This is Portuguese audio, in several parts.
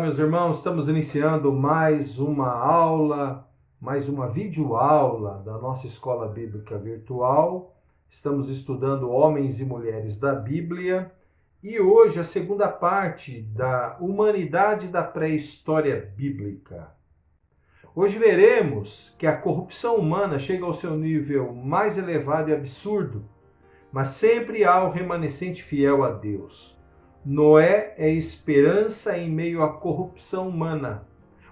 meus irmãos, estamos iniciando mais uma aula, mais uma videoaula da nossa Escola Bíblica Virtual. Estamos estudando homens e mulheres da Bíblia e hoje a segunda parte da humanidade da pré-história bíblica. Hoje veremos que a corrupção humana chega ao seu nível mais elevado e absurdo, mas sempre há o remanescente fiel a Deus. Noé é esperança em meio à corrupção humana.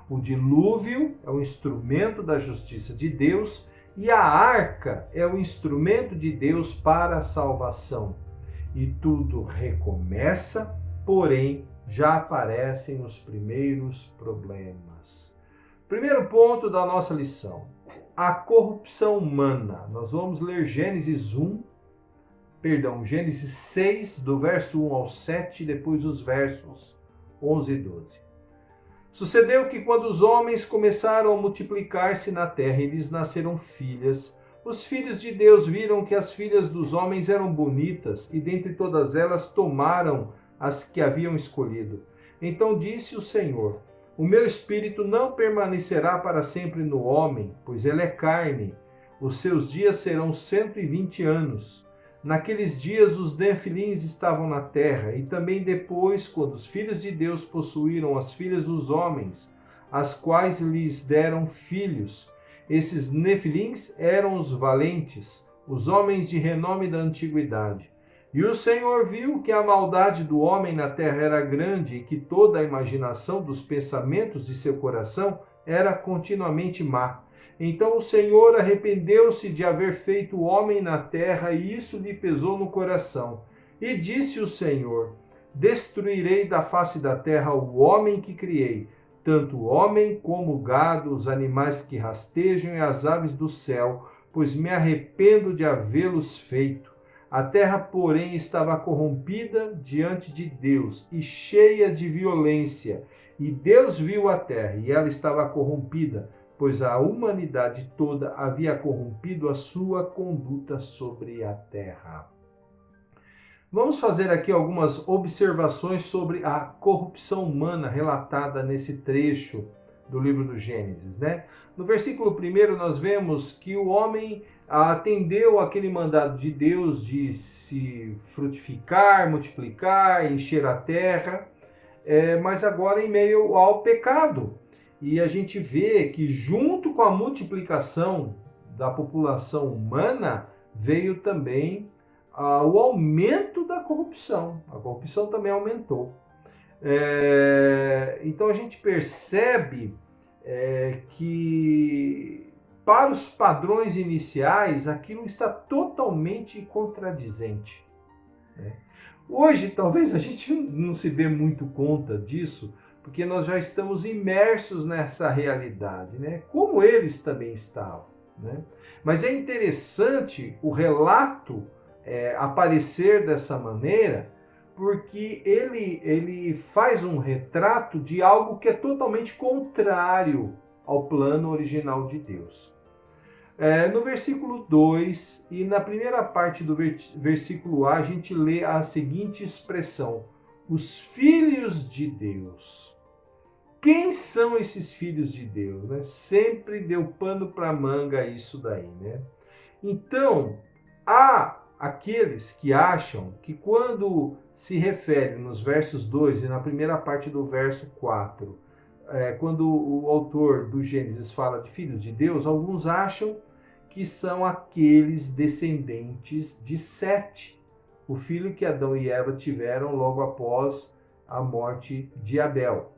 O dilúvio é o instrumento da justiça de Deus e a arca é o instrumento de Deus para a salvação. E tudo recomeça, porém já aparecem os primeiros problemas. Primeiro ponto da nossa lição: a corrupção humana. Nós vamos ler Gênesis 6, do verso 1 ao 7, depois os versos 11 e 12. Sucedeu que quando os homens começaram a multiplicar-se na terra e lhes nasceram filhas, os filhos de Deus viram que as filhas dos homens eram bonitas, e dentre todas elas tomaram as que haviam escolhido. Então disse o Senhor: o meu espírito não permanecerá para sempre no homem, pois ele é carne. Os seus dias serão 120 anos. Naqueles dias os Nefilins estavam na terra, e também depois, quando os filhos de Deus possuíram as filhas dos homens, as quais lhes deram filhos. Esses Nefilins eram os valentes, os homens de renome da antiguidade. E o Senhor viu que a maldade do homem na terra era grande, e que toda a imaginação dos pensamentos de seu coração era continuamente má. Então o Senhor arrependeu-se de haver feito o homem na terra, e isso lhe pesou no coração. E disse o Senhor: destruirei da face da terra o homem que criei, tanto o homem como o gado, os animais que rastejam e as aves do céu, pois me arrependo de havê-los feito. A terra, porém, estava corrompida diante de Deus e cheia de violência. E Deus viu a terra, e ela estava corrompida, pois a humanidade toda havia corrompido a sua conduta sobre a terra. Vamos fazer aqui algumas observações sobre a corrupção humana relatada nesse trecho do livro do Gênesis, né? No versículo 1 nós vemos que o homem atendeu aquele mandado de Deus de se frutificar, multiplicar, encher a terra, mas agora em meio ao pecado. E a gente vê que junto com a multiplicação da população humana veio também o aumento da corrupção. A corrupção também aumentou. Então a gente percebe que para os padrões iniciais aquilo está totalmente contradizente, né? Hoje talvez a gente não se dê muito conta disso, porque nós já estamos imersos nessa realidade, né? Como eles também estavam, né? Mas é interessante o relato aparecer dessa maneira, porque ele faz um retrato de algo que é totalmente contrário ao plano original de Deus. No versículo 2 e na primeira parte do versículo A, a gente lê a seguinte expressão: os filhos de Deus. Quem são esses filhos de Deus, né? Sempre deu pano para manga isso daí, né? Então, há aqueles que acham que quando se refere nos versos 2 e na primeira parte do verso 4, quando o autor do Gênesis fala de filhos de Deus, alguns acham que são aqueles descendentes de Sete, o filho que Adão e Eva tiveram logo após a morte de Abel.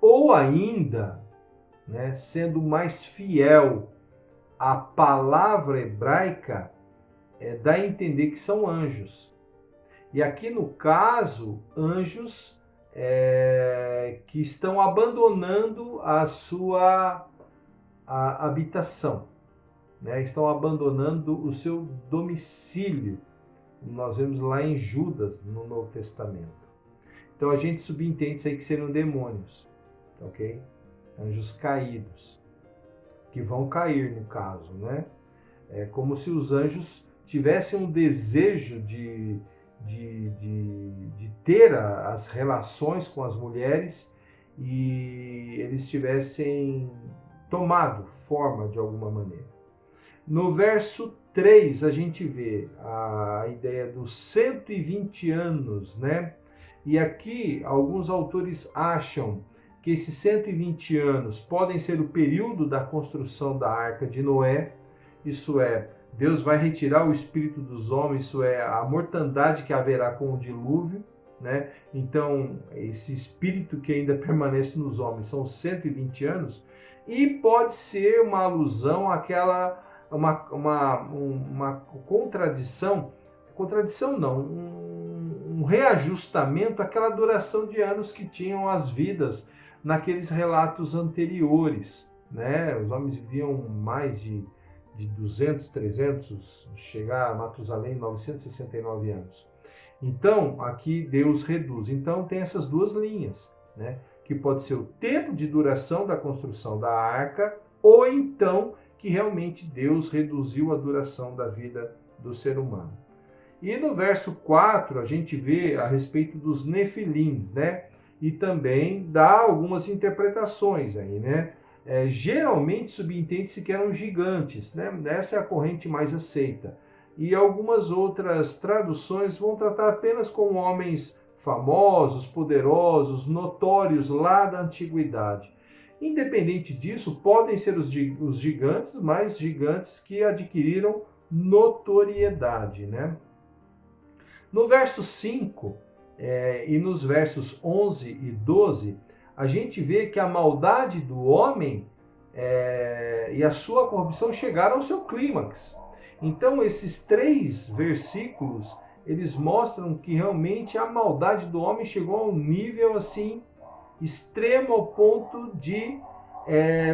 Ou ainda, né, sendo mais fiel à palavra hebraica, dá a entender que são anjos. E aqui no caso, anjos que estão abandonando a sua habitação, né? Estão abandonando o seu domicílio. Nós vemos lá em Judas, no Novo Testamento. Então a gente subentende isso aí que seriam demônios, ok? Anjos caídos, que vão cair no caso, né? É como se os anjos tivessem um desejo de de ter as relações com as mulheres e eles tivessem tomado forma de alguma maneira. No verso 3, a gente vê a ideia dos 120 anos, né? E aqui alguns autores acham que esses 120 anos podem ser o período da construção da Arca de Noé, isso é, Deus vai retirar o espírito dos homens, isso é, a mortandade que haverá com o dilúvio, né? Então, esse espírito que ainda permanece nos homens são 120 anos, e pode ser uma alusão àquela, uma contradição não, um reajustamento àquela duração de anos que tinham as vidas naqueles relatos anteriores, né? Os homens viviam mais de 200, 300, chegar a Matusalém 969 anos. Então, aqui Deus reduz. Então, tem essas duas linhas, né? Que pode ser o tempo de duração da construção da arca, ou então que realmente Deus reduziu a duração da vida do ser humano. E no verso 4, a gente vê a respeito dos nefilins, né? E também dá algumas interpretações aí, né? Geralmente subentende-se que eram gigantes, né? Essa é a corrente mais aceita. E algumas outras traduções vão tratar apenas com homens famosos, poderosos, notórios lá da antiguidade. Independente disso, podem ser os gigantes, mas gigantes que adquiriram notoriedade, né? No verso 5 e nos versos 11 e 12, a gente vê que a maldade do homem e a sua corrupção chegaram ao seu clímax. Então, esses 3 versículos, eles mostram que realmente a maldade do homem chegou a um nível assim extremo ao ponto de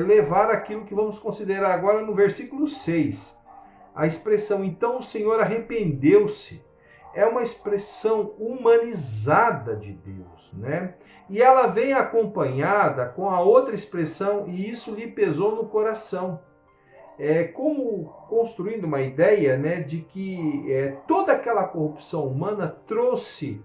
levar aquilo que vamos considerar agora no versículo 6. A expressão, então o Senhor arrependeu-se, é uma expressão humanizada de Deus, né? E ela vem acompanhada com a outra expressão, e isso lhe pesou no coração. Como construindo uma ideia, né, de que toda aquela corrupção humana trouxe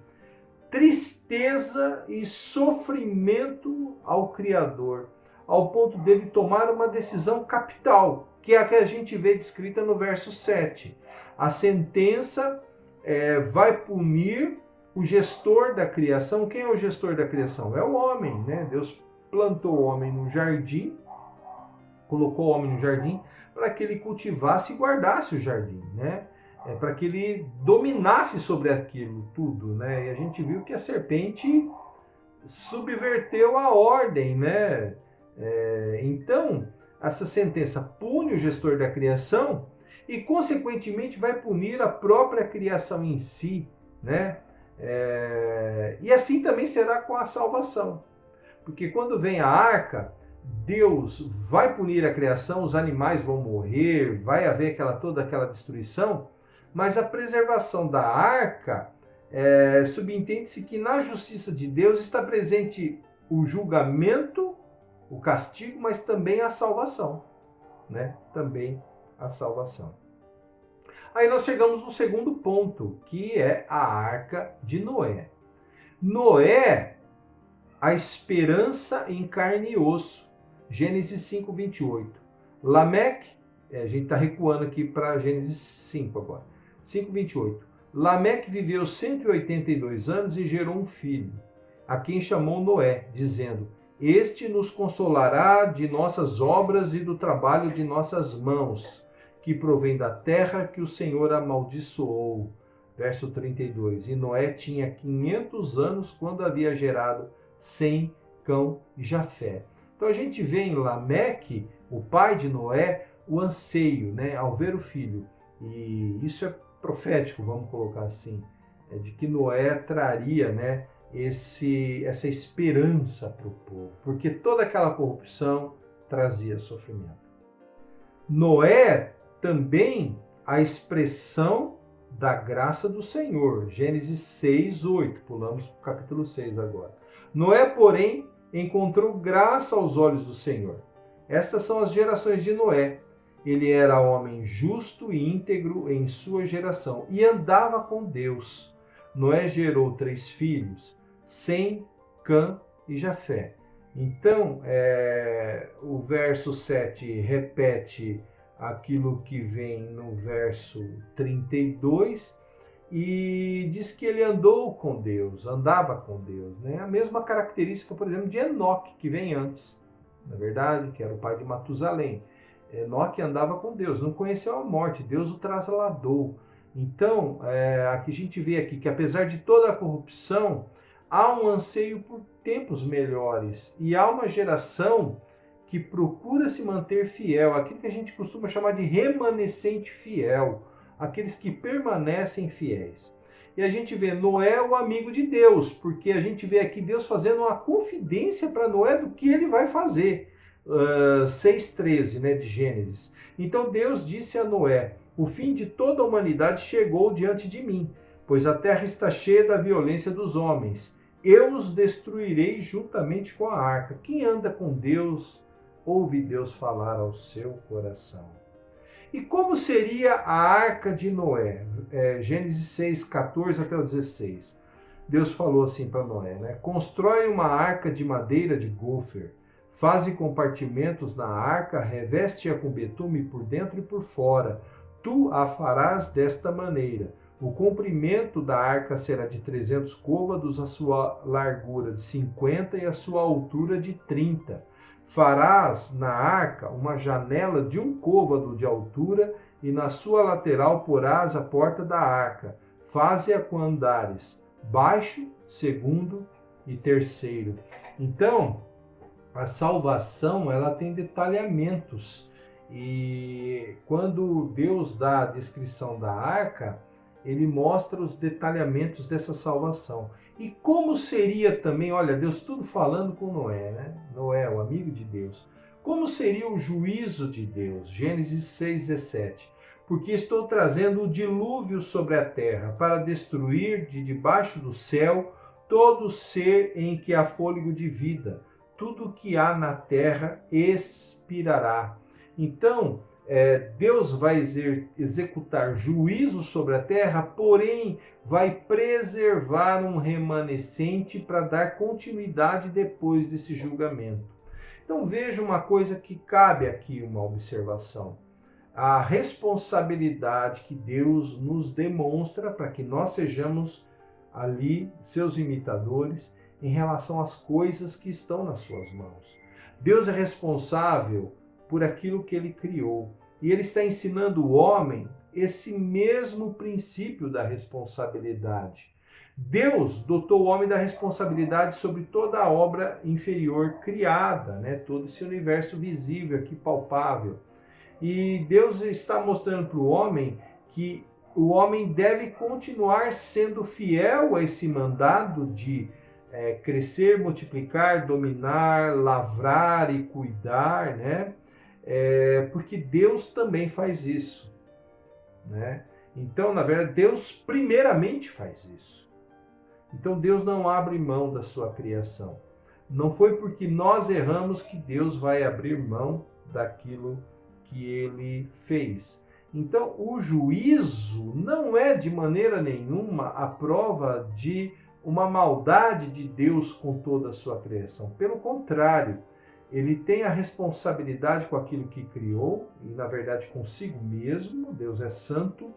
tristeza e sofrimento ao Criador, ao ponto dele tomar uma decisão capital, que é a que a gente vê descrita no verso 7. A sentença vai punir o gestor da criação. Quem é o gestor da criação? É o homem, né? Deus plantou o homem no jardim, colocou o homem no jardim para que ele cultivasse e guardasse o jardim, né? Para que ele dominasse sobre aquilo tudo, né? E a gente viu que a serpente subverteu a ordem, né? Então, essa sentença pune o gestor da criação e, consequentemente, vai punir a própria criação em si, né? E assim também será com a salvação. Porque quando vem a arca, Deus vai punir a criação, os animais vão morrer, vai haver toda aquela destruição, mas a preservação da arca, subentende-se que na justiça de Deus está presente o julgamento, o castigo, mas também a salvação, né? Também a salvação. Aí nós chegamos no segundo ponto, que é a Arca de Noé. Noé, a esperança em carne e osso. Gênesis 5, 28. Lameque, a gente está recuando aqui para Gênesis 5 agora. 5, 28. Lameque viveu 182 anos e gerou um filho, a quem chamou Noé, dizendo: Este nos consolará de nossas obras e do trabalho de nossas mãos, que provém da terra que o Senhor amaldiçoou. Verso 32. E Noé tinha 500 anos quando havia gerado Sem, Cão e Jafé. Então a gente vê em Lameque, o pai de Noé, o anseio, né, ao ver o filho. E isso é profético, vamos colocar assim, de que Noé traria, né, essa esperança para o povo, porque toda aquela corrupção trazia sofrimento. Noé também a expressão da graça do Senhor, Gênesis 6, 8, pulamos para o capítulo 6 agora. Noé, porém, encontrou graça aos olhos do Senhor. Estas são as gerações de Noé. Ele era homem justo e íntegro em sua geração e andava com Deus. Noé gerou 3 filhos, Sem, Cã e Jafé. Então, o verso 7 repete aquilo que vem no verso 32 e diz que ele andou com Deus, andava com Deus, né? A mesma característica, por exemplo, de Enoque, que vem antes, na verdade, que era o pai de Matusalém. Enoque andava com Deus, não conheceu a morte, Deus o trasladou. Então, aqui a gente vê aqui que apesar de toda a corrupção, há um anseio por tempos melhores e há uma geração que procura se manter fiel, aquilo que a gente costuma chamar de remanescente fiel, aqueles que permanecem fiéis. E a gente vê Noé o amigo de Deus, porque a gente vê aqui Deus fazendo uma confidência para Noé do que ele vai fazer. 6,13, né, de Gênesis. Então Deus disse a Noé: o fim de toda a humanidade chegou diante de mim, pois a terra está cheia da violência dos homens. Eu os destruirei juntamente com a arca. Quem anda com Deus, ouve Deus falar ao seu coração. E como seria a arca de Noé? Gênesis 6, 14 até o 16. Deus falou assim para Noé, né? Constrói uma arca de madeira de gofer, faze compartimentos na arca, reveste-a com betume por dentro e por fora. Tu a farás desta maneira. O comprimento da arca será de 300 côvados, a sua largura de 50 e a sua altura de 30. Farás na arca uma janela de 1 côvado de altura e na sua lateral porás a porta da arca. Faze-a com andares, baixo, segundo e terceiro. Então, a salvação, ela tem detalhamentos. E quando Deus dá a descrição da arca, ele mostra os detalhamentos dessa salvação. E como seria também, olha, Deus tudo falando com Noé, né? Noé, o amigo de Deus. Como seria o juízo de Deus? Gênesis 6,17. Porque estou trazendo o dilúvio sobre a terra para destruir de debaixo do céu todo ser em que há fôlego de vida. Tudo que há na terra expirará. Então, Deus vai executar juízo sobre a terra, porém vai preservar um remanescente para dar continuidade depois desse julgamento. Então veja uma coisa que cabe aqui, uma observação. A responsabilidade que Deus nos demonstra para que nós sejamos ali seus imitadores em relação às coisas que estão nas suas mãos. Deus é responsável por aquilo que ele criou. E ele está ensinando o homem esse mesmo princípio da responsabilidade. Deus dotou o homem da responsabilidade sobre toda a obra inferior criada, né? Todo esse universo visível aqui, palpável. E Deus está mostrando para o homem que o homem deve continuar sendo fiel a esse mandado de crescer, multiplicar, dominar, lavrar e cuidar, né? Porque Deus também faz isso, né? Então, na verdade, Deus primeiramente faz isso. Então, Deus não abre mão da sua criação. Não foi porque nós erramos que Deus vai abrir mão daquilo que ele fez. Então, o juízo não é de maneira nenhuma a prova de uma maldade de Deus com toda a sua criação. Pelo contrário, ele tem a responsabilidade com aquilo que criou, e na verdade consigo mesmo. Deus é santo,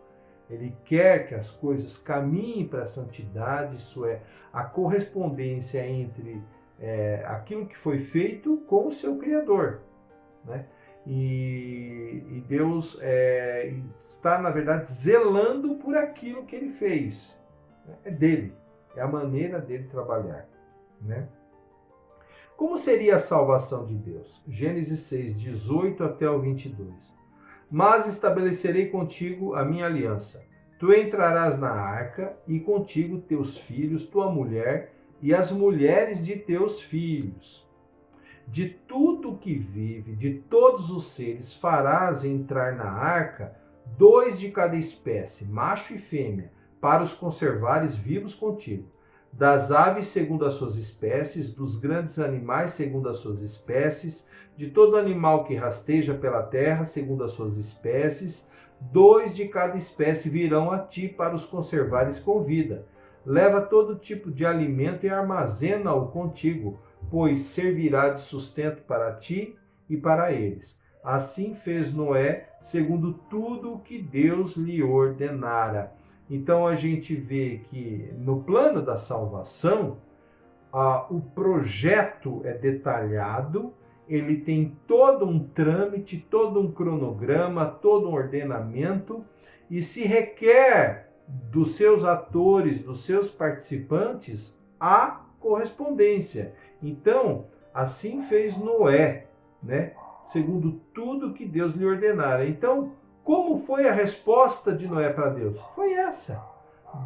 ele quer que as coisas caminhem para a santidade, isso é, a correspondência entre aquilo que foi feito com o seu Criador, né? E Deus está, na verdade, zelando por aquilo que ele fez. É dele, é a maneira dele trabalhar, né? Como seria a salvação de Deus? Gênesis 6, 18 até o 22. Mas estabelecerei contigo a minha aliança. Tu entrarás na arca, e contigo teus filhos, tua mulher, e as mulheres de teus filhos. De tudo que vive, de todos os seres, farás entrar na arca 2 de cada espécie, macho e fêmea, para os conservares vivos contigo. Das aves segundo as suas espécies, dos grandes animais segundo as suas espécies, de todo animal que rasteja pela terra segundo as suas espécies, 2 de cada espécie virão a ti para os conservares com vida. leva todo tipo de alimento e armazena-o contigo, pois servirá de sustento para ti e para eles. Assim fez Noé, segundo tudo o que Deus lhe ordenara. Então a gente vê que no plano da salvação, o projeto é detalhado, ele tem todo um trâmite, todo um cronograma, todo um ordenamento, e se requer dos seus atores, dos seus participantes, a correspondência. Então, assim fez Noé, né? Segundo tudo que Deus lhe ordenara. Então, como foi a resposta de Noé para Deus? Foi essa.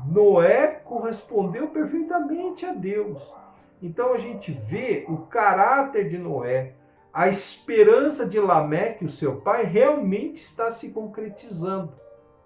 Noé correspondeu perfeitamente a Deus. Então a gente vê o caráter de Noé, a esperança de Lameque, o seu pai, realmente está se concretizando,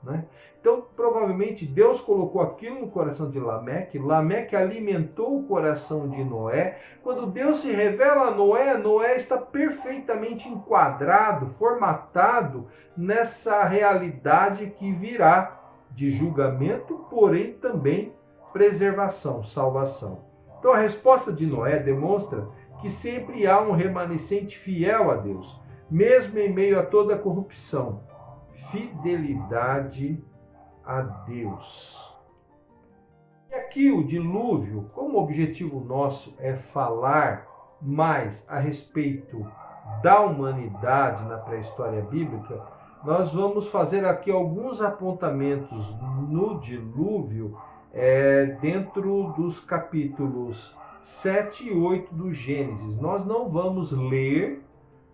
né? Então, provavelmente, Deus colocou aquilo no coração de Lameque, Lameque alimentou o coração de Noé. Quando Deus se revela a Noé, Noé está perfeitamente enquadrado, formatado nessa realidade que virá de julgamento, porém também preservação, salvação. Então, a resposta de Noé demonstra que sempre há um remanescente fiel a Deus, mesmo em meio a toda a corrupção. Fidelidade a Deus. E aqui o dilúvio, como objetivo nosso é falar mais a respeito da humanidade na pré-história bíblica, nós vamos fazer aqui alguns apontamentos no dilúvio dentro dos capítulos 7 e 8 do Gênesis. Nós não vamos ler,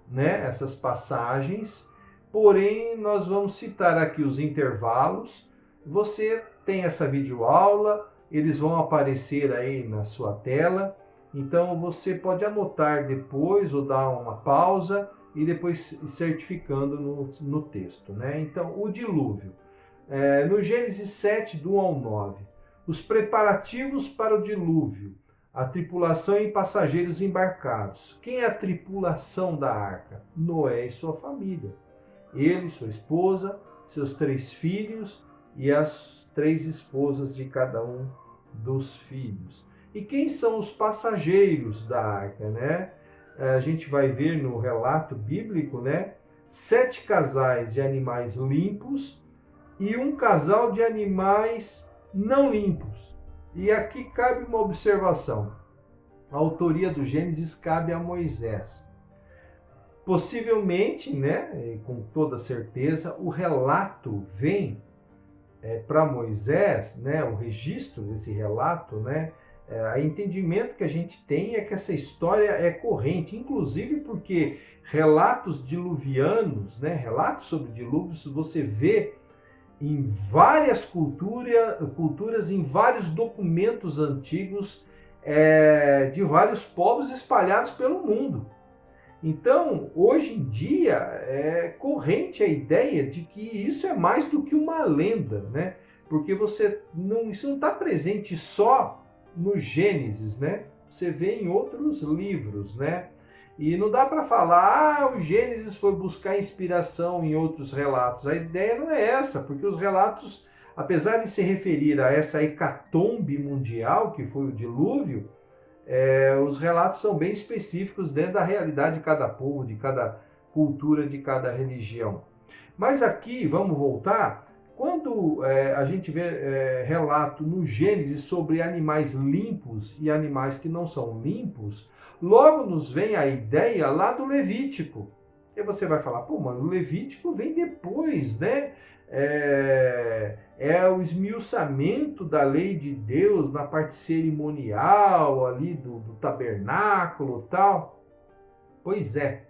né, essas passagens, porém nós vamos citar aqui os intervalos. Você tem essa videoaula, eles vão aparecer aí na sua tela, então você pode anotar depois ou dar uma pausa e depois certificando no texto, né? Então, o dilúvio. No Gênesis 7, do 1 ao 9. Os preparativos para o dilúvio, a tripulação e passageiros embarcados. Quem é a tripulação da arca? Noé e sua família. Ele, sua esposa, seus 3 filhos e as 3 esposas de cada um dos filhos. E quem são os passageiros da arca, né? A gente vai ver no relato bíblico, né? 7 casais de animais limpos e um casal de animais não limpos. E aqui cabe uma observação. A autoria do Gênesis cabe a Moisés. Possivelmente, né, com toda certeza, o relato vem para Moisés, né, o registro desse relato, né, o entendimento que a gente tem é que essa história é corrente, inclusive porque relatos diluvianos, né, relatos sobre dilúvios, você vê em várias culturas, em vários documentos antigos de vários povos espalhados pelo mundo. Então, hoje em dia, é corrente a ideia de que isso é mais do que uma lenda, né? Porque isso não está presente só no Gênesis, né? Você vê em outros livros, né? E não dá para falar, o Gênesis foi buscar inspiração em outros relatos. A ideia não é essa, porque os relatos, apesar de se referir a essa hecatombe mundial, que foi o dilúvio, os relatos são bem específicos dentro da realidade de cada povo, de cada cultura, de cada religião. Mas aqui, vamos voltar, quando a gente vê relato no Gênesis sobre animais limpos e animais que não são limpos, logo nos vem a ideia lá do Levítico. E você vai falar, pô, mano, o Levítico vem depois, né? É o esmiuçamento da lei de Deus na parte cerimonial ali do tabernáculo e tal. Pois é.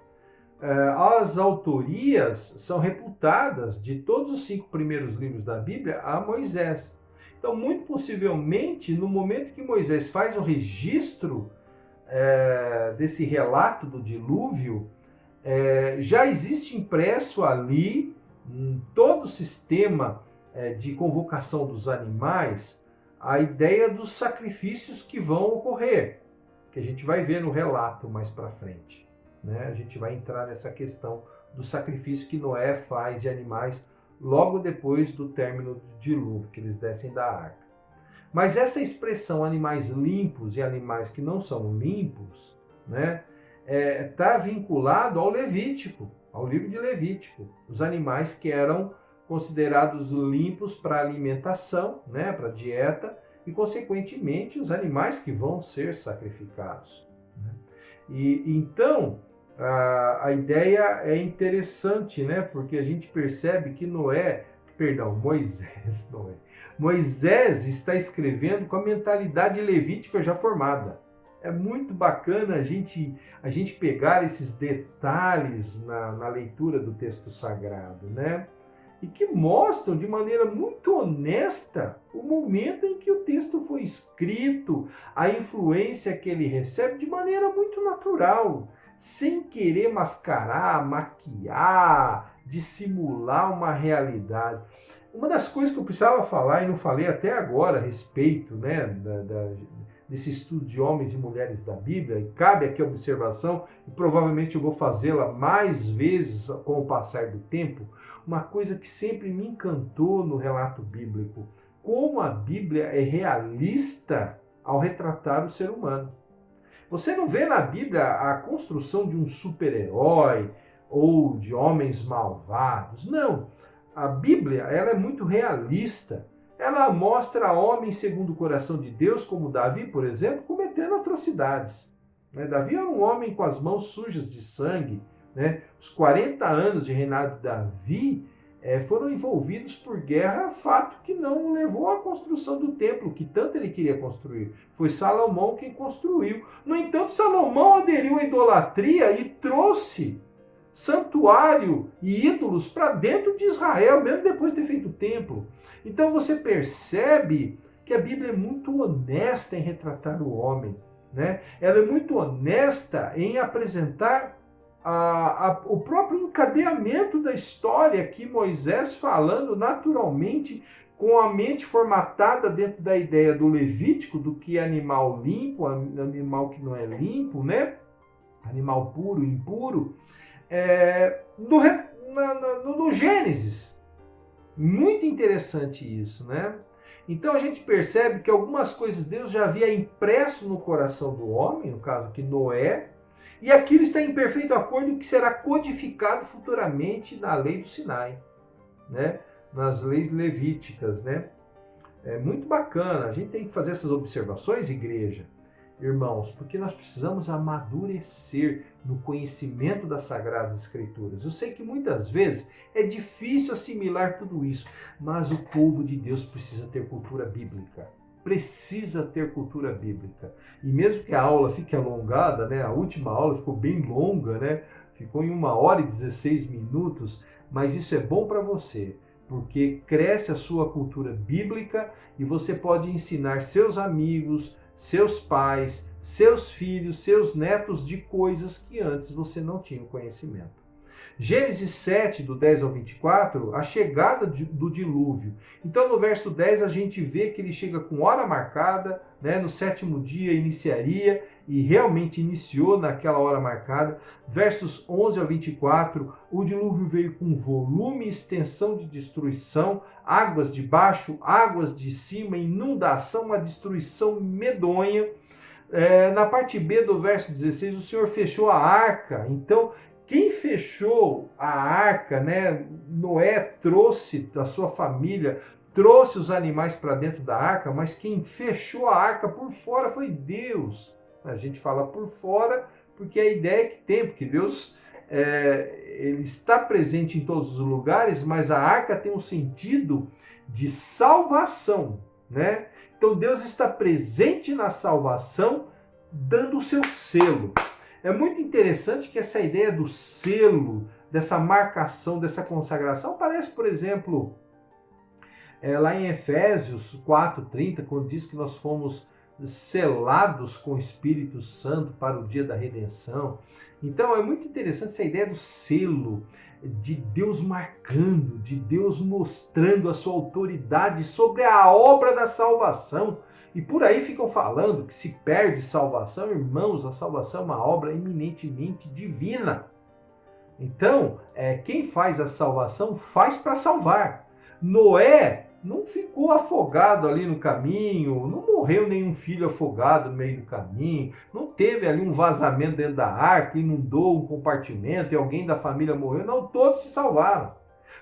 As autorias são reputadas de todos os 5 primeiros livros da Bíblia a Moisés. Então, muito possivelmente, no momento que Moisés faz o registro desse relato do dilúvio, já existe impresso ali todo o sistema de convocação dos animais, a ideia dos sacrifícios que vão ocorrer, que a gente vai ver no relato mais para frente. Né? A gente vai entrar nessa questão do sacrifício que Noé faz de animais logo depois do término do dilúvio, que eles descem da arca. Mas essa expressão animais limpos e animais que não são limpos, né, está vinculado ao Levítico, ao livro de Levítico. Os animais que eram considerados limpos para alimentação, né, para dieta, e consequentemente os animais que vão ser sacrificados. Né? E então a ideia é interessante, né, porque a gente percebe que Moisés está escrevendo com a mentalidade levítica já formada. É muito bacana a gente pegar esses detalhes na leitura do texto sagrado, né? E que mostram de maneira muito honesta o momento em que o texto foi escrito, a influência que ele recebe de maneira muito natural, sem querer mascarar, maquiar, dissimular uma realidade. Uma das coisas que eu precisava falar e não falei até agora a respeito, né, desse estudo de homens e mulheres da Bíblia, e cabe aqui a observação, e provavelmente eu vou fazê-la mais vezes com o passar do tempo, uma coisa que sempre me encantou no relato bíblico, como a Bíblia é realista ao retratar o ser humano. Você não vê na Bíblia a construção de um super-herói ou de homens malvados, não. A Bíblia, ela é muito realista. Ela mostra homens segundo o coração de Deus, como Davi, por exemplo, cometendo atrocidades. Davi era um homem com as mãos sujas de sangue. Os 40 anos de reinado de Davi foram envolvidos por guerra, fato que não levou à construção do templo, que tanto ele queria construir. Foi Salomão quem construiu. No entanto, Salomão aderiu à idolatria e trouxe santuário e ídolos para dentro de Israel, mesmo depois de ter feito o templo. Então você percebe que a Bíblia é muito honesta em retratar o homem, né? Ela é muito honesta em apresentar o próprio encadeamento da história, que Moisés falando naturalmente, com a mente formatada dentro da ideia do Levítico, do que é animal limpo, animal que não é limpo, né? Animal puro, impuro, no Gênesis. Muito interessante isso, né? Então a gente percebe que algumas coisas Deus já havia impresso no coração do homem, no caso que Noé, e aquilo está em perfeito acordo com o que será codificado futuramente na lei do Sinai, né? Nas leis levíticas, né? É muito bacana, a gente tem que fazer essas observações, igreja, irmãos, porque nós precisamos amadurecer no conhecimento das Sagradas Escrituras. Eu sei que muitas vezes é difícil assimilar tudo isso, mas o povo de Deus precisa ter cultura bíblica. Precisa ter cultura bíblica. E mesmo que a aula fique alongada, né? A última aula ficou bem longa, né? Ficou em 1h16, mas isso é bom para você, porque cresce a sua cultura bíblica e você pode ensinar seus amigos, seus pais, seus filhos, seus netos de coisas que antes você não tinha conhecimento. Gênesis 7, do 10 ao 24, a chegada do dilúvio. Então, no verso 10, a gente vê que ele chega com hora marcada, né? No 7º dia iniciaria, e realmente iniciou naquela hora marcada. Versos 11 ao 24, o dilúvio veio com volume e extensão de destruição, águas de baixo, águas de cima, inundação, uma destruição medonha. Na parte B do verso 16, o Senhor fechou a arca. Então, quem fechou a arca, né? Noé trouxe da sua família, trouxe os animais para dentro da arca, mas quem fechou a arca por fora foi Deus. A gente fala por fora porque a ideia que tem, porque Deus ele está presente em todos os lugares, mas a arca tem um sentido de salvação, né? Então Deus está presente na salvação, dando o seu selo. É muito interessante que essa ideia do selo, dessa marcação, dessa consagração, aparece, por exemplo, lá em Efésios 4:30, quando diz que nós fomos selados com o Espírito Santo para o dia da redenção. Então é muito interessante essa ideia do selo, de Deus marcando, de Deus mostrando a sua autoridade sobre a obra da salvação. E por aí ficam falando que se perde salvação, irmãos, a salvação é uma obra eminentemente divina. Então, quem faz a salvação faz para salvar. Noé não ficou afogado ali no caminho, não morreu nenhum filho afogado no meio do caminho, não teve ali um vazamento dentro da arca, inundou um compartimento e alguém da família morreu. Não, todos se salvaram.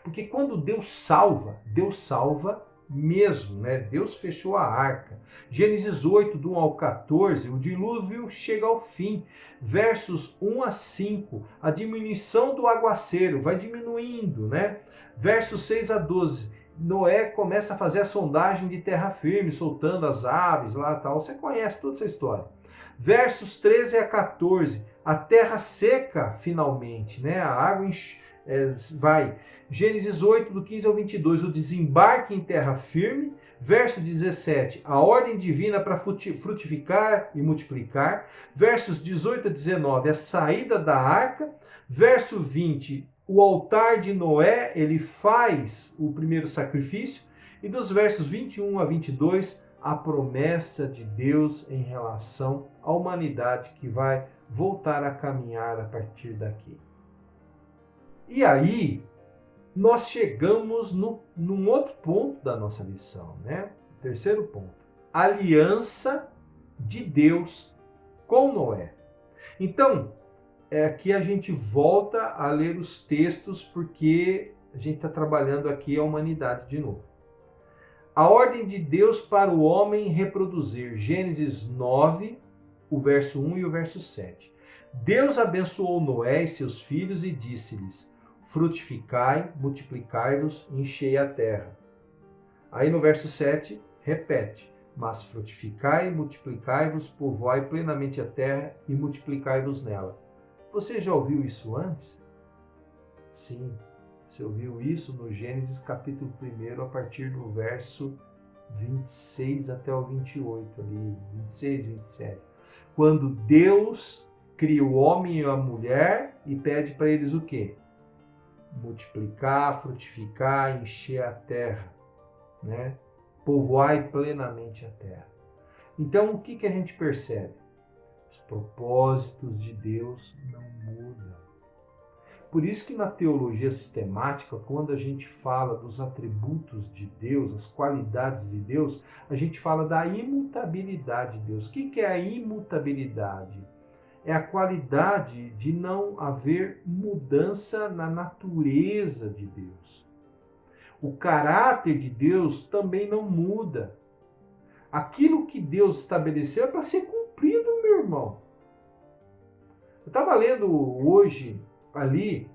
Porque quando Deus salva mesmo, né? Deus fechou a arca. Gênesis 8, do 1 ao 14, o dilúvio chega ao fim. Versos 1 a 5, a diminuição do aguaceiro vai diminuindo, né? Versos 6 a 12, Noé começa a fazer a sondagem de terra firme, soltando as aves lá e tal. Você conhece toda essa história. Versos 13 a 14, a terra seca finalmente, né? A água vai. Gênesis 8, do 15 ao 22, o desembarque em terra firme. Verso 17, a ordem divina para frutificar e multiplicar. Versos 18 a 19, a saída da arca. Verso 20, o altar de Noé, ele faz o primeiro sacrifício. E dos versos 21 a 22, a promessa de Deus em relação à humanidade que vai voltar a caminhar a partir daqui. E aí, nós chegamos num outro ponto da nossa lição, né? Terceiro ponto. Aliança de Deus com Noé. Então, aqui a gente volta a ler os textos porque a gente está trabalhando aqui a humanidade de novo. A ordem de Deus para o homem reproduzir. Gênesis 9, o verso 1 e o verso 7. Deus abençoou Noé e seus filhos e disse-lhes: frutificai, multiplicai-vos, enchei a terra. Aí no verso 7, repete: mas frutificai, multiplicai-vos, povoai plenamente a terra e multiplicai-vos nela. Você já ouviu isso antes? Sim, você ouviu isso no Gênesis capítulo 1, a partir do verso 26 até o 28, ali, 26, 27. Quando Deus cria o homem e a mulher e pede para eles o quê? Multiplicar, frutificar, encher a terra, né? Povoai plenamente a terra. Então, o que a gente percebe? Os propósitos de Deus não mudam. Por isso que na teologia sistemática, quando a gente fala dos atributos de Deus, as qualidades de Deus, a gente fala da imutabilidade de Deus. O que é a imutabilidade? É a qualidade de não haver mudança na natureza de Deus. O caráter de Deus também não muda. Aquilo que Deus estabeleceu é para ser cumprido, meu irmão. Eu estava lendo hoje ali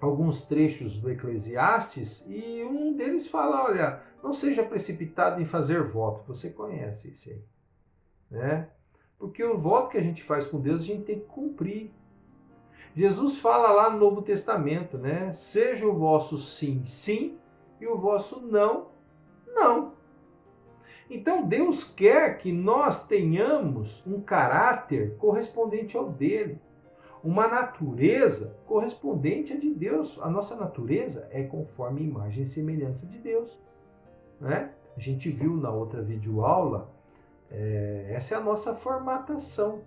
alguns trechos do Eclesiastes e um deles fala, olha, não seja precipitado em fazer voto. Você conhece isso aí, né? Porque o voto que a gente faz com Deus, a gente tem que cumprir. Jesus fala lá no Novo Testamento, né? Seja o vosso sim, sim, e o vosso não, não. Então Deus quer que nós tenhamos um caráter correspondente ao dele. Uma natureza correspondente à de Deus. A nossa natureza é conforme a imagem e semelhança de Deus, né? A gente viu na outra videoaula, essa é a nossa formatação,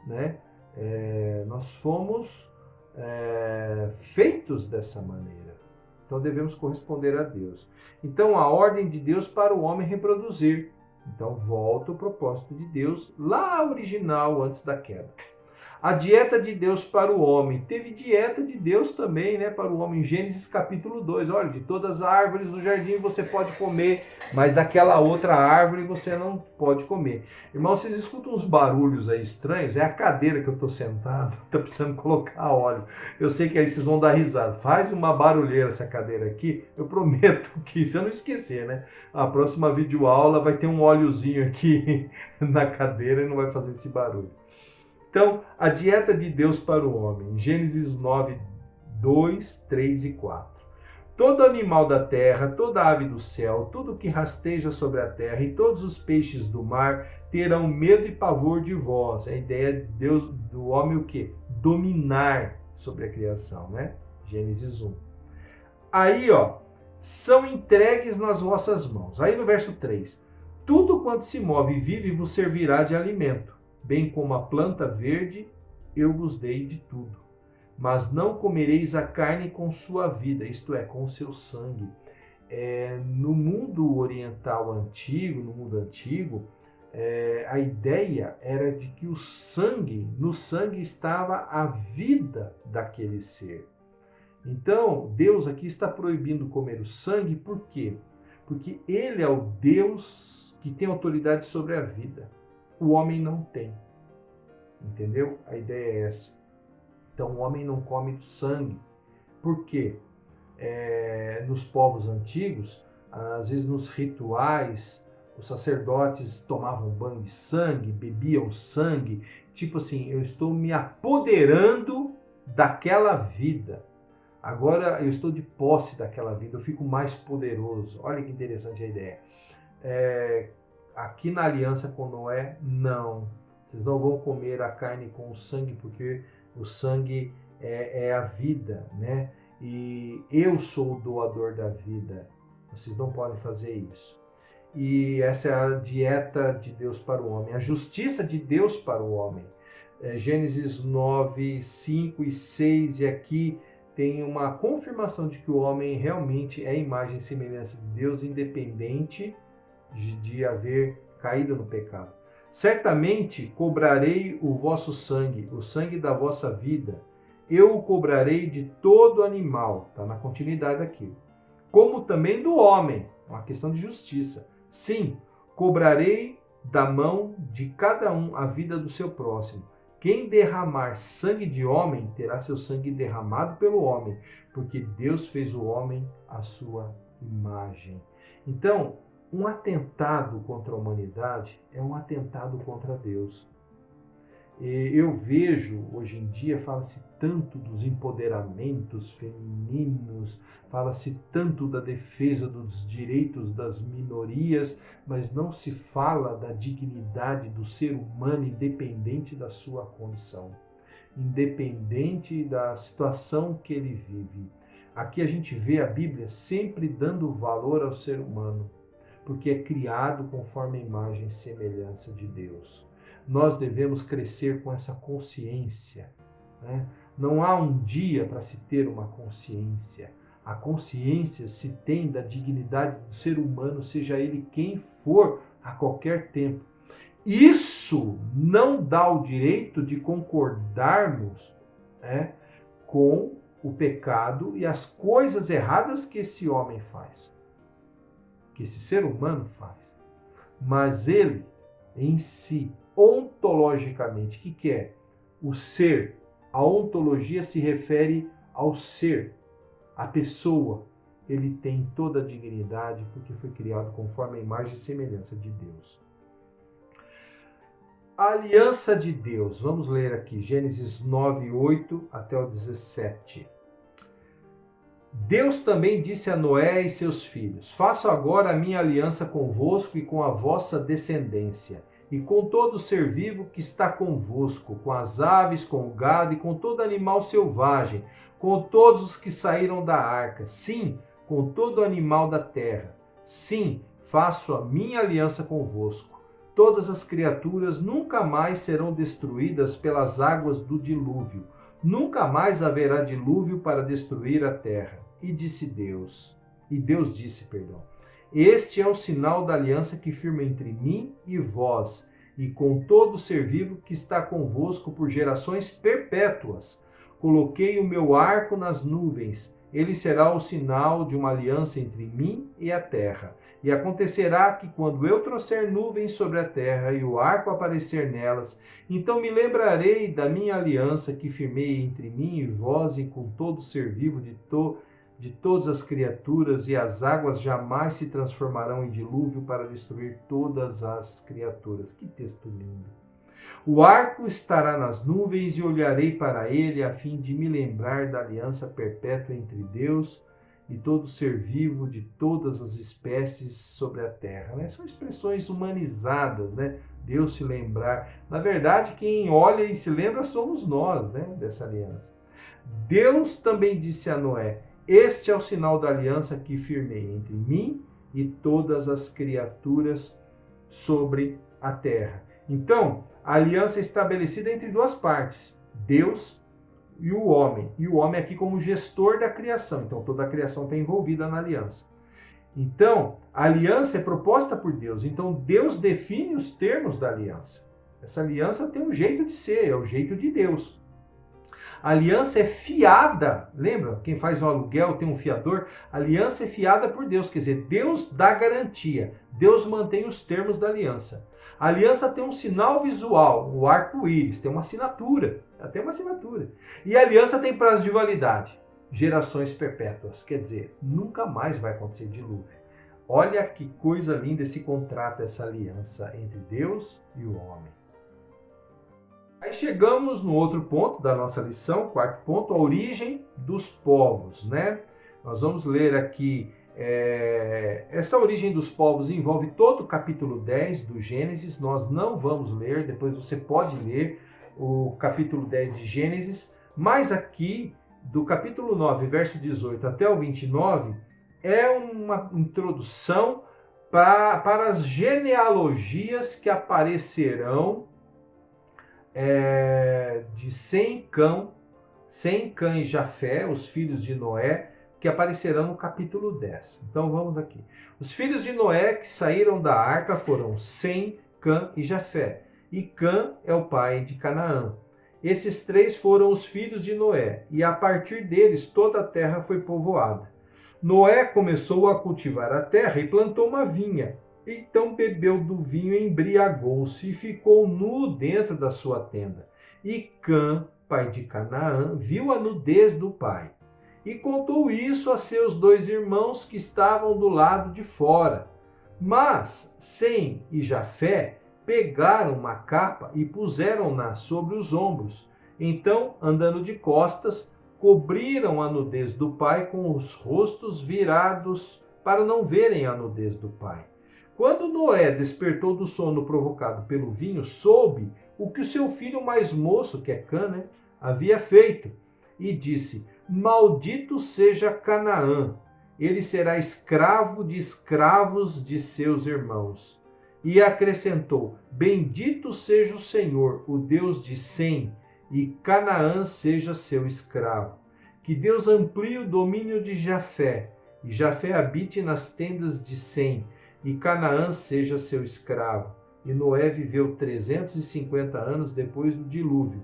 né? Nós fomos feitos dessa maneira. Então devemos corresponder a Deus. Então a ordem de Deus para o homem reproduzir. Então volta o propósito de Deus lá original, antes da queda. A dieta de Deus para o homem. Teve dieta de Deus também, né, para o homem. Em Gênesis capítulo 2. Olha, de todas as árvores do jardim você pode comer, mas daquela outra árvore você não pode comer. Irmão, vocês escutam uns barulhos aí estranhos? É a cadeira que eu estou sentado. Estou precisando colocar óleo. Eu sei que aí vocês vão dar risada. Faz uma barulheira essa cadeira aqui. Eu prometo que, se eu não esquecer, né? A próxima videoaula vai ter um óleozinho aqui na cadeira e não vai fazer esse barulho. Então, a dieta de Deus para o homem, Gênesis 9, 2, 3 e 4. Todo animal da terra, toda ave do céu, tudo que rasteja sobre a terra e todos os peixes do mar terão medo e pavor de vós. A ideia de Deus, do homem, o quê? Dominar sobre a criação, né? Gênesis 1. Aí, ó, são entregues nas vossas mãos. Aí no verso 3. Tudo quanto se move e vive vos servirá de alimento. Bem como a planta verde, eu vos dei de tudo. Mas não comereis a carne com sua vida, isto é, com o seu sangue. no mundo oriental antigo, no mundo antigo, a ideia era de que no sangue estava a vida daquele ser. Então, Deus aqui está proibindo comer o sangue, por quê? Porque ele é o Deus que tem autoridade sobre a vida. O homem não tem. Entendeu? A ideia é essa. Então, o homem não come do sangue. Por quê? Nos povos antigos, às vezes nos rituais, os sacerdotes tomavam banho de sangue, bebiam sangue. Tipo assim, eu estou me apoderando daquela vida. Agora eu estou de posse daquela vida, eu fico mais poderoso. Olha que interessante a ideia. Aqui na aliança com Noé, não. Vocês não vão comer a carne com o sangue, porque o sangue é a vida, né? E eu sou o doador da vida. Vocês não podem fazer isso. E essa é a dieta de Deus para o homem, a justiça de Deus para o homem. Gênesis 9, 5 e 6, e aqui tem uma confirmação de que o homem realmente é imagem e semelhança de Deus, independente de haver caído no pecado. Certamente cobrarei o vosso sangue, o sangue da vossa vida. Eu o cobrarei de todo animal, está na continuidade aqui, como também do homem, uma questão de justiça. Sim, cobrarei da mão de cada um a vida do seu próximo. Quem derramar sangue de homem, terá seu sangue derramado pelo homem, porque Deus fez o homem à sua imagem. Então, um atentado contra a humanidade é um atentado contra Deus. Eu vejo, hoje em dia, fala-se tanto dos empoderamentos femininos, fala-se tanto da defesa dos direitos das minorias, mas não se fala da dignidade do ser humano, independente da sua condição, independente da situação que ele vive. Aqui a gente vê a Bíblia sempre dando valor ao ser humano, porque é criado conforme a imagem e semelhança de Deus. Nós devemos crescer com essa consciência, né? Não há um dia para se ter uma consciência. A consciência se tem da dignidade do ser humano, seja ele quem for, a qualquer tempo. Isso não dá o direito de concordarmos, com o pecado e as coisas erradas que esse homem faz, que esse ser humano faz. Mas ele, em si, ontologicamente, o que é? O ser. A ontologia se refere ao ser, à pessoa. Ele tem toda a dignidade porque foi criado conforme a imagem e semelhança de Deus. A aliança de Deus. Vamos ler aqui, Gênesis 9, 8 até o 17. Deus também disse a Noé e seus filhos: Faço agora a minha aliança convosco e com a vossa descendência, e com todo ser vivo que está convosco, com as aves, com o gado e com todo animal selvagem, com todos os que saíram da arca, sim, com todo animal da terra. Sim, faço a minha aliança convosco. Todas as criaturas nunca mais serão destruídas pelas águas do dilúvio. Nunca mais haverá dilúvio para destruir a terra. E Deus disse, Este é o sinal da aliança que firma entre mim e vós, e com todo ser vivo que está convosco por gerações perpétuas. Coloquei o meu arco nas nuvens. Ele será o sinal de uma aliança entre mim e a terra. E acontecerá que, quando eu trouxer nuvens sobre a terra e o arco aparecer nelas, então me lembrarei da minha aliança que firmei entre mim e vós e com todo ser vivo de todas as criaturas, e as águas jamais se transformarão em dilúvio para destruir todas as criaturas. Que texto lindo! O arco estará nas nuvens e olharei para ele a fim de me lembrar da aliança perpétua entre Deus e todo ser vivo de todas as espécies sobre a terra. Né? São expressões humanizadas, né? Deus se lembrar. Na verdade, quem olha e se lembra somos nós, né? Dessa aliança. Deus também disse a Noé: Este é o sinal da aliança que firmei entre mim e todas as criaturas sobre a terra. Então, a aliança é estabelecida entre duas partes, Deus e o homem. E o homem aqui como gestor da criação. Então, toda a criação está envolvida na aliança. Então, a aliança é proposta por Deus. Então, Deus define os termos da aliança. Essa aliança tem um jeito de ser, é o jeito de Deus. A aliança é fiada, lembra? Quem faz um aluguel tem um fiador. A aliança é fiada por Deus, quer dizer, Deus dá garantia. Deus mantém os termos da aliança. A aliança tem um sinal visual, o arco-íris, tem uma assinatura, até uma assinatura. E a aliança tem prazo de validade, gerações perpétuas, quer dizer, nunca mais vai acontecer dilúvio. Olha que coisa linda esse contrato, essa aliança entre Deus e o homem. Aí chegamos no outro ponto da nossa lição, quarto ponto, a origem dos povos, né? Nós vamos ler aqui, essa origem dos povos envolve todo o capítulo 10 do Gênesis, nós não vamos ler, depois você pode ler o capítulo 10 de Gênesis, mas aqui, do capítulo 9, verso 18 até o 29, é uma introdução para as genealogias que aparecerão de Sem, Cã e Jafé, os filhos de Noé, que aparecerão no capítulo 10. Então vamos aqui. Os filhos de Noé que saíram da arca foram Sem, Cã e Jafé. E Cã é o pai de Canaã. Esses três foram os filhos de Noé, e a partir deles toda a terra foi povoada. Noé começou a cultivar a terra e plantou uma vinha. Então bebeu do vinho, embriagou-se e ficou nu dentro da sua tenda. E Cã, pai de Canaã, viu a nudez do pai e contou isso a seus dois irmãos que estavam do lado de fora. Mas Sem e Jafé pegaram uma capa e puseram-na sobre os ombros. Então, andando de costas, cobriram a nudez do pai com os rostos virados para não verem a nudez do pai. Quando Noé despertou do sono provocado pelo vinho, soube o que o seu filho mais moço, que é Cã, havia feito, e disse: Maldito seja Canaã, ele será escravo de escravos de seus irmãos. E acrescentou: Bendito seja o Senhor, o Deus de Sem, e Canaã seja seu escravo. Que Deus amplie o domínio de Jafé, e Jafé habite nas tendas de Sem, e Canaã seja seu escravo. E Noé viveu 350 anos depois do dilúvio.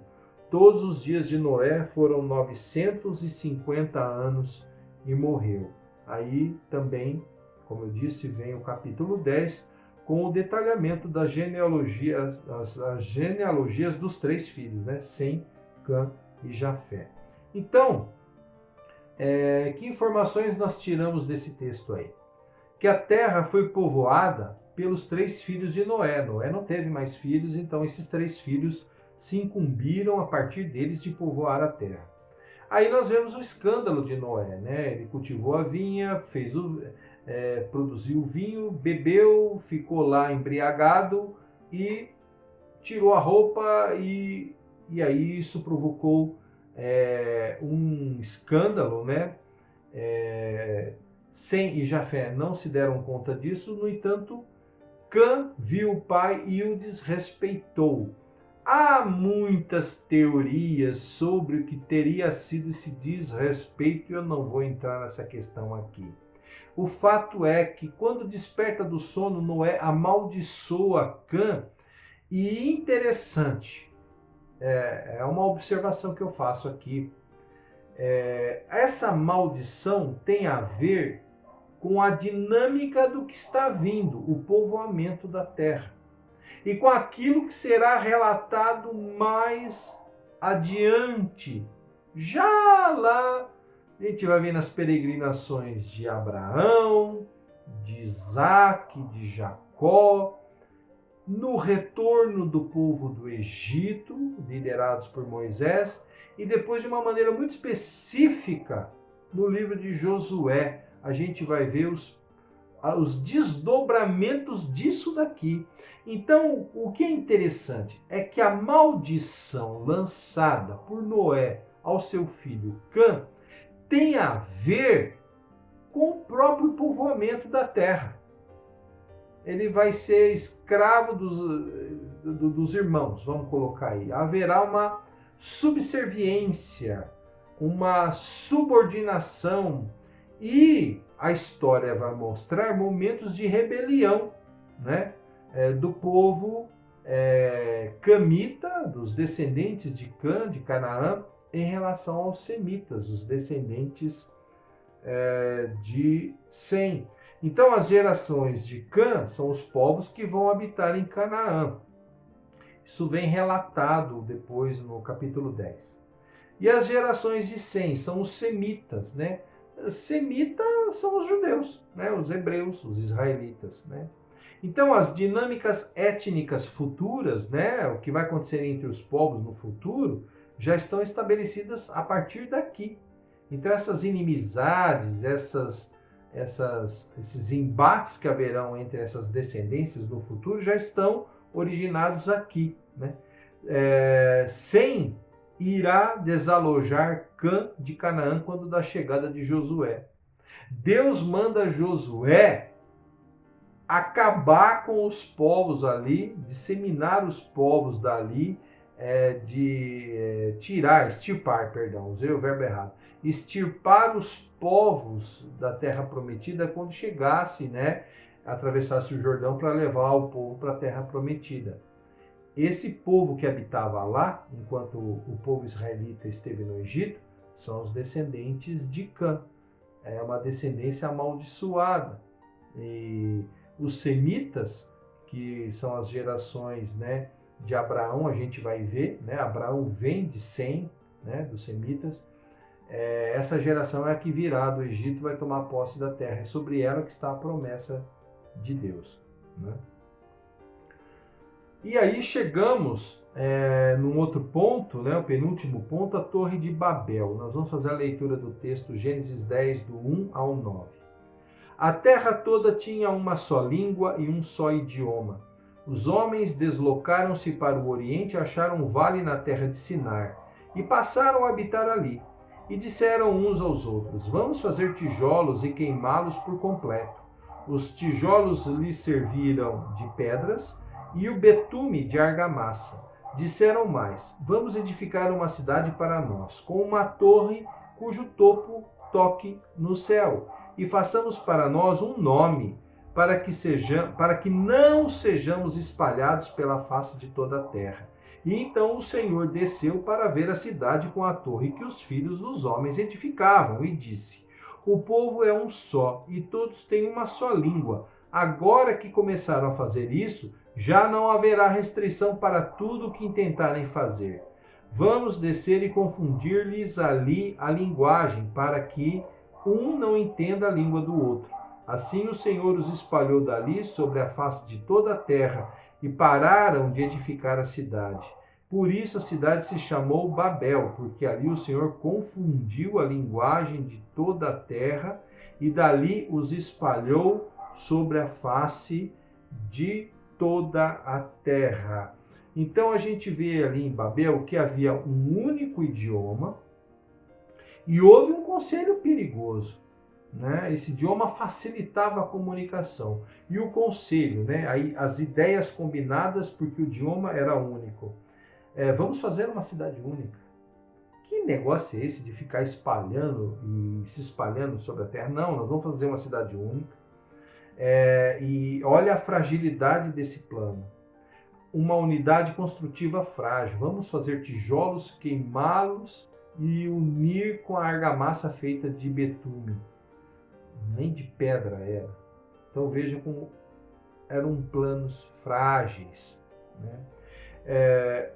Todos os dias de Noé foram 950 anos e morreu. Aí também, como eu disse, vem o capítulo 10, com o detalhamento da genealogia, as genealogias dos três filhos, né? Sem, Cã e Jafé. Então, que informações nós tiramos desse texto aí? Que a terra foi povoada pelos três filhos de Noé. Noé não teve mais filhos, então esses três filhos se incumbiram a partir deles de povoar a terra. Aí nós vemos o escândalo de Noé, né? Ele cultivou a vinha, produziu o vinho, bebeu, ficou lá embriagado e tirou a roupa e aí isso provocou um escândalo, né? Sem e Jafé não se deram conta disso, no entanto, Cã viu o pai e o desrespeitou. Há muitas teorias sobre o que teria sido esse desrespeito e eu não vou entrar nessa questão aqui. O fato é que quando desperta do sono, Noé amaldiçoa Cã e interessante, é uma observação que eu faço aqui. Essa maldição tem a ver com a dinâmica do que está vindo, o povoamento da terra. E com aquilo que será relatado mais adiante. Já lá, a gente vai ver nas peregrinações de Abraão, de Isaac, de Jacó, no retorno do povo do Egito, liderados por Moisés, e depois de uma maneira muito específica, no livro de Josué, a gente vai ver os desdobramentos disso daqui. Então, o que é interessante é que a maldição lançada por Noé ao seu filho Cã tem a ver com o próprio povoamento da terra. Ele vai ser escravo dos irmãos, vamos colocar aí. Haverá uma subserviência, uma subordinação, E a história vai mostrar momentos de rebelião, né, do povo camita, dos descendentes de Cã, de Canaã, em relação aos semitas, os descendentes de Sem. Então, as gerações de Cã são os povos que vão habitar em Canaã. Isso vem relatado depois no capítulo 10. E as gerações de Sem são os semitas, né? Semitas são os judeus, né? Os hebreus, os israelitas, né? Então, as dinâmicas étnicas futuras, né? O que vai acontecer entre os povos no futuro, já estão estabelecidas a partir daqui. Então, essas inimizades, esses embates que haverão entre essas descendências no futuro já estão originados aqui, né? Sem irá desalojar Cã de Canaã quando da chegada de Josué. Deus manda Josué acabar com os povos ali, disseminar os povos dali, extirpar, perdão, usei o verbo errado, extirpar os povos da terra prometida quando chegasse, né, atravessasse o Jordão para levar o povo para a terra prometida. Esse povo que habitava lá, enquanto o povo israelita esteve no Egito, são os descendentes de Cã. É uma descendência amaldiçoada. E os semitas, que são as gerações, né, de Abraão, a gente vai ver, né, Abraão vem de Sem, né, dos semitas. Essa geração é a que virá do Egito e vai tomar posse da terra. É sobre ela que está a promessa de Deus, né? E aí chegamos num outro ponto, né, o penúltimo ponto, a Torre de Babel. Nós vamos fazer a leitura do texto Gênesis 10, do 1 ao 9. A terra toda tinha uma só língua e um só idioma. Os homens deslocaram-se para o oriente e acharam um vale na terra de Sinar, e passaram a habitar ali. E disseram uns aos outros: vamos fazer tijolos e queimá-los por completo. Os tijolos lhes serviram de pedras, e o betume de argamassa. Disseram mais: vamos edificar uma cidade para nós, com uma torre cujo topo toque no céu, e façamos para nós um nome, para que não sejamos espalhados pela face de toda a terra. E então o Senhor desceu para ver a cidade com a torre que os filhos dos homens edificavam, e disse: o povo é um só, e todos têm uma só língua. Agora que começaram a fazer isso, já não haverá restrição para tudo o que intentarem fazer. Vamos descer e confundir-lhes ali a linguagem, para que um não entenda a língua do outro. Assim o Senhor os espalhou dali sobre a face de toda a terra, e pararam de edificar a cidade. Por isso a cidade se chamou Babel, porque ali o Senhor confundiu a linguagem de toda a terra, e dali os espalhou sobre a face de toda a terra. Então a gente vê ali em Babel que havia um único idioma e houve um conselho perigoso, né? Esse idioma facilitava a comunicação. E o conselho, né? Aí as ideias combinadas porque o idioma era único. Vamos fazer uma cidade única. Que negócio é esse de ficar espalhando e se espalhando sobre a terra? Não, nós vamos fazer uma cidade única. E olha a fragilidade desse plano. Uma unidade construtiva frágil. Vamos fazer tijolos, queimá-los e unir com a argamassa feita de betume. Nem de pedra era. Então veja como eram planos frágeis, né?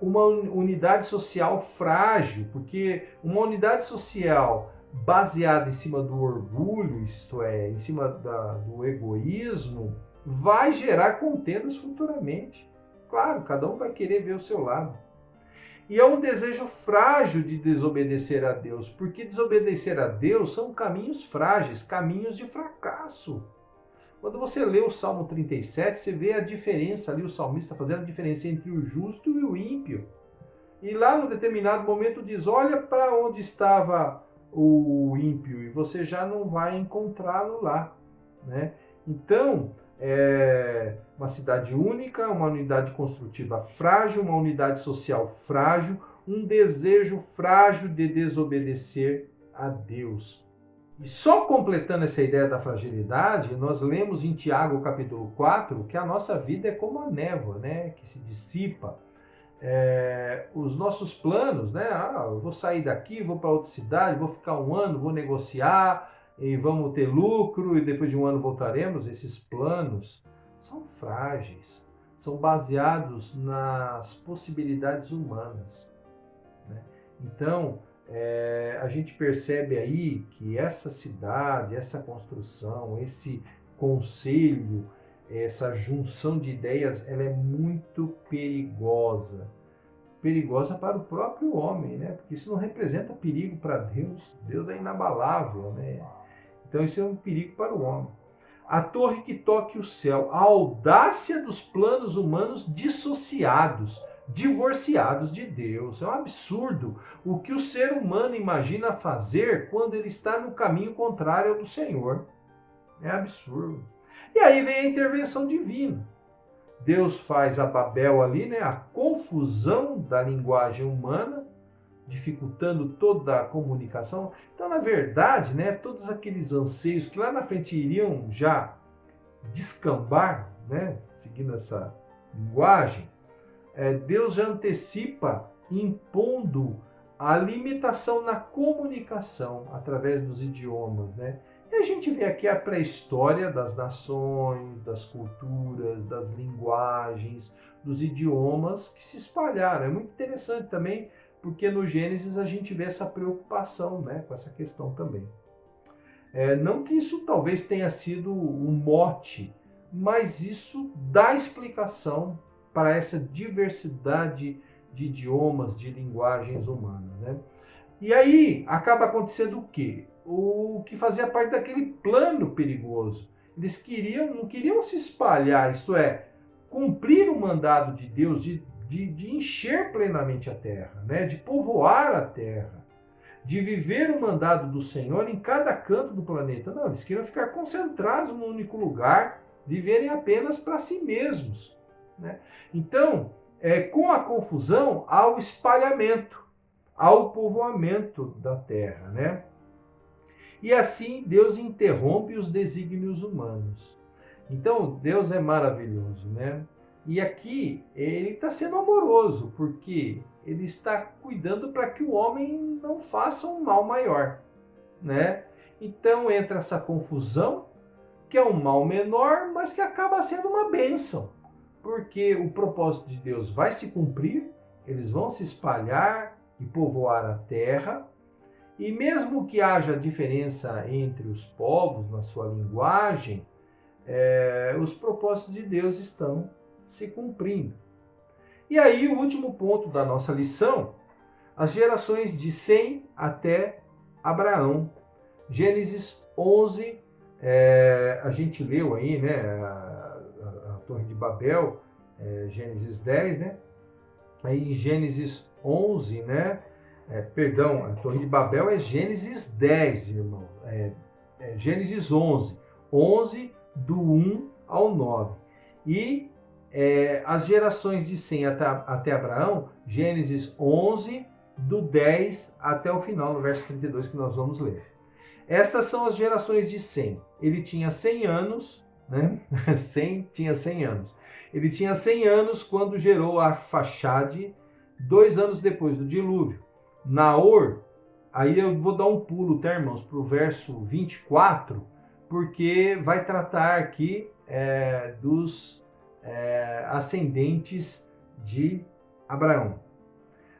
Uma unidade social frágil, porque uma unidade social baseada em cima do orgulho, isto é, em cima do egoísmo, vai gerar contendas futuramente. Claro, cada um vai querer ver o seu lado. E é um desejo frágil de desobedecer a Deus, porque desobedecer a Deus são caminhos frágeis, caminhos de fracasso. Quando você lê o Salmo 37, você vê a diferença ali, o salmista fazendo a diferença entre o justo e o ímpio. E lá no determinado momento diz: olha para onde estava o ímpio e você já não vai encontrá-lo lá, né? Então, uma cidade única, uma unidade construtiva frágil, uma unidade social frágil, um desejo frágil de desobedecer a Deus. E só completando essa ideia da fragilidade, nós lemos em Tiago capítulo 4 que a nossa vida é como a névoa, né, que se dissipa. Os nossos planos, né, eu vou sair daqui, vou para outra cidade, vou ficar um ano, vou negociar e vamos ter lucro e depois de um ano voltaremos. Esses planos são frágeis, são baseados nas possibilidades humanas, né? Então, a gente percebe aí que essa cidade, essa construção, esse conselho, essa junção de ideias, ela é muito perigosa. Perigosa para o próprio homem, né? Porque isso não representa perigo para Deus. Deus é inabalável, né? Então isso é um perigo para o homem. A torre que toque o céu, a audácia dos planos humanos dissociados, divorciados de Deus. É um absurdo o que o ser humano imagina fazer quando ele está no caminho contrário ao do Senhor. É absurdo. E aí vem a intervenção divina. Deus faz a Babel ali, né, a confusão da linguagem humana, dificultando toda a comunicação. Então, na verdade, né, todos aqueles anseios que lá na frente iriam já descambar, né, seguindo essa linguagem, Deus já antecipa impondo a limitação na comunicação através dos idiomas, né? E a gente vê aqui a pré-história das nações, das culturas, das linguagens, dos idiomas que se espalharam. É muito interessante também, porque no Gênesis a gente vê essa preocupação, né, com essa questão também. Não que isso talvez tenha sido um mote, mas isso dá explicação para essa diversidade de idiomas, de linguagens humanas, né? E aí acaba acontecendo o quê? O que fazia parte daquele plano perigoso. Eles não queriam se espalhar, isto é, cumprir o mandado de Deus de encher plenamente a terra, né? De povoar a terra, de viver o mandado do Senhor em cada canto do planeta. Não, eles queriam ficar concentrados num único lugar, viverem apenas para si mesmos, né? Então, com a confusão, há o espalhamento, há o povoamento da terra, né? E assim Deus interrompe os desígnios humanos. Então Deus é maravilhoso, né? E aqui ele está sendo amoroso, porque ele está cuidando para que o homem não faça um mal maior, né? Então entra essa confusão, que é um mal menor, mas que acaba sendo uma bênção, porque o propósito de Deus vai se cumprir, eles vão se espalhar e povoar a terra. E mesmo que haja diferença entre os povos na sua linguagem, os propósitos de Deus estão se cumprindo. E aí o último ponto da nossa lição, as gerações de Sem até Abraão. Gênesis 11, a gente leu aí, né, a Torre de Babel, Gênesis 10, né? Aí em Gênesis 11, né? Perdão, a Torre de Babel é Gênesis 10, irmão. Gênesis 11. 11 do 1 ao 9. E as gerações de Sem até Abraão, Gênesis 11, do 10 até o final, no verso 32, que nós vamos ler. Estas são as gerações de Sem. Ele tinha 100 anos, né? Sem tinha 100 anos. Ele tinha 100 anos quando gerou Arfaxade, 2 anos depois do dilúvio. Naor, aí eu vou dar um pulo, tá, irmãos, para o verso 24, porque vai tratar aqui dos ascendentes de Abraão.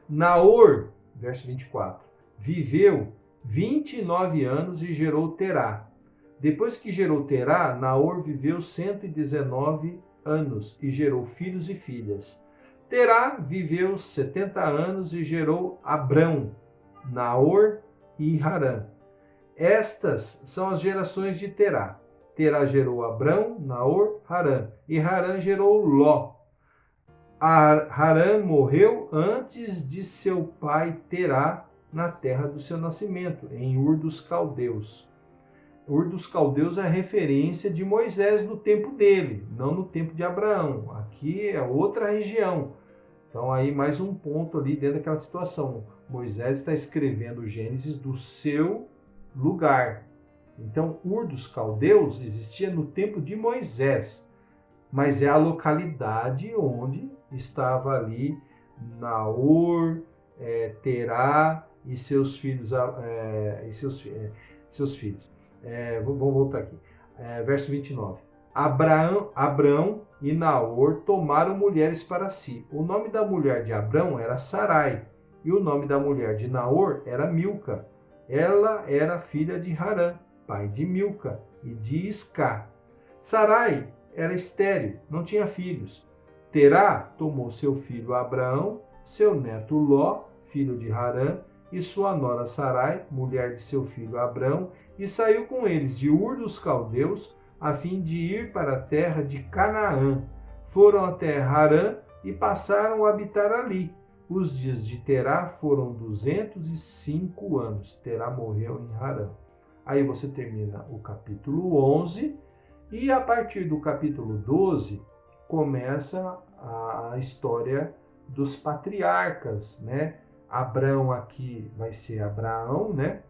Naor, verso 24, viveu 29 anos e gerou Terá. Depois que gerou Terá, Naor viveu 119 anos e gerou filhos e filhas. Terá viveu 70 anos e gerou Abrão, Naor e Harã. Estas são as gerações de Terá. Terá gerou Abrão, Naor, Harã. E Harã gerou Ló. Harã morreu antes de seu pai Terá na terra do seu nascimento, em Ur dos Caldeus. Ur dos Caldeus é a referência de Moisés no tempo dele, não no tempo de Abraão. Aqui é outra região. Então aí mais um ponto ali dentro daquela situação. Moisés está escrevendo Gênesis do seu lugar, Então, Ur dos Caldeus existia no tempo de Moisés, mas é a localidade onde estava ali Naor, Terá e seus filhos. Seus filhos. Vamos voltar aqui. Verso 29. Abrão e Naor tomaram mulheres para si. O nome da mulher de Abrão era Sarai, e o nome da mulher de Naor era Milca. Ela era filha de Harã, pai de Milca e de Iscá. Sarai era estéril, não tinha filhos. Terá tomou seu filho Abraão, seu neto Ló, filho de Harã, e sua nora Sarai, mulher de seu filho Abrão, e saiu com eles de Ur dos Caldeus, a fim de ir para a terra de Canaã. Foram até Harã e passaram a habitar ali. Os dias de Terá foram 205 anos. Terá morreu em Harã. Aí você termina o capítulo 11 e a partir do capítulo 12 começa a história dos patriarcas, né? Abrão aqui vai ser Abraão, né?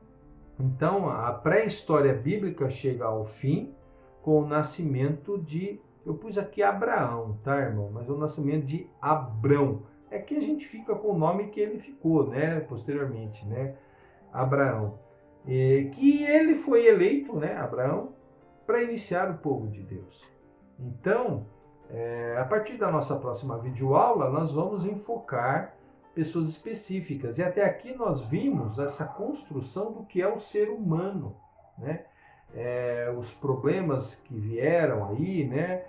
Então a pré-história bíblica chega ao fim com o nascimento de, eu pus aqui Abraão, tá, irmão? Mas o nascimento de Abrão. É que a gente fica com o nome que ele ficou, né? Posteriormente, né? Abraão. Que ele foi eleito, né? Abraão, para iniciar o povo de Deus. Então, a partir da nossa próxima videoaula, nós vamos enfocar pessoas específicas. E até aqui nós vimos essa construção do que é o ser humano, né? Os problemas que vieram aí, né?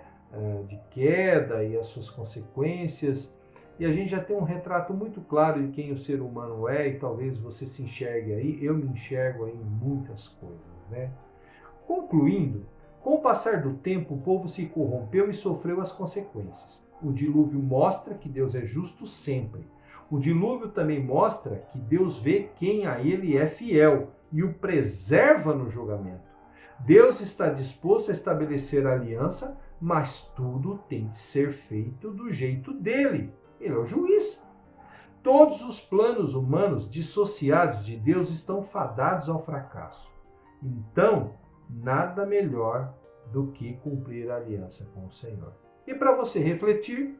De queda e as suas consequências. E a gente já tem um retrato muito claro de quem o ser humano é, e talvez você se enxergue aí, eu me enxergo aí em muitas coisas, né? Concluindo, com o passar do tempo, o povo se corrompeu e sofreu as consequências. O dilúvio mostra que Deus é justo sempre. O dilúvio também mostra que Deus vê quem a ele é fiel e o preserva no julgamento. Deus está disposto a estabelecer a aliança, mas tudo tem de ser feito do jeito dele. Ele é o juiz. Todos os planos humanos dissociados de Deus estão fadados ao fracasso. Então, nada melhor do que cumprir a aliança com o Senhor. E para você refletir,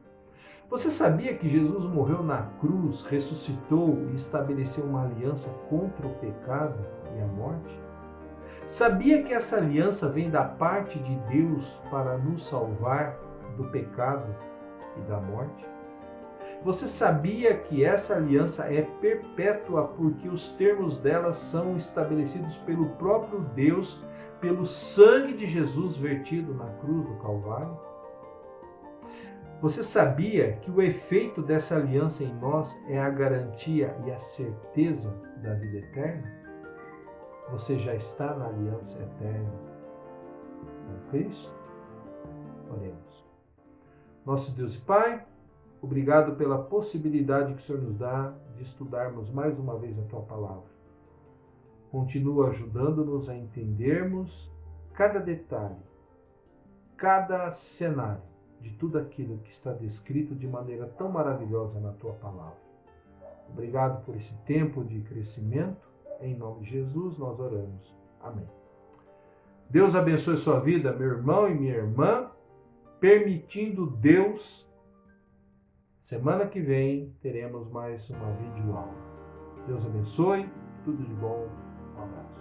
você sabia que Jesus morreu na cruz, ressuscitou e estabeleceu uma aliança contra o pecado e a morte? Sabia que essa aliança vem da parte de Deus para nos salvar do pecado e da morte? Você sabia que essa aliança é perpétua porque os termos dela são estabelecidos pelo próprio Deus, pelo sangue de Jesus vertido na cruz do Calvário? Você sabia que o efeito dessa aliança em nós é a garantia e a certeza da vida eterna? Você já está na aliança eterna com Cristo? Oremos. Nosso Deus e Pai, obrigado pela possibilidade que o Senhor nos dá de estudarmos mais uma vez a Tua Palavra. Continua ajudando-nos a entendermos cada detalhe, cada cenário de tudo aquilo que está descrito de maneira tão maravilhosa na Tua Palavra. Obrigado por esse tempo de crescimento. Em nome de Jesus nós oramos. Amém. Deus abençoe sua vida, meu irmão e minha irmã. Permitindo Deus, semana que vem teremos mais uma videoaula. Deus abençoe, tudo de bom, um abraço.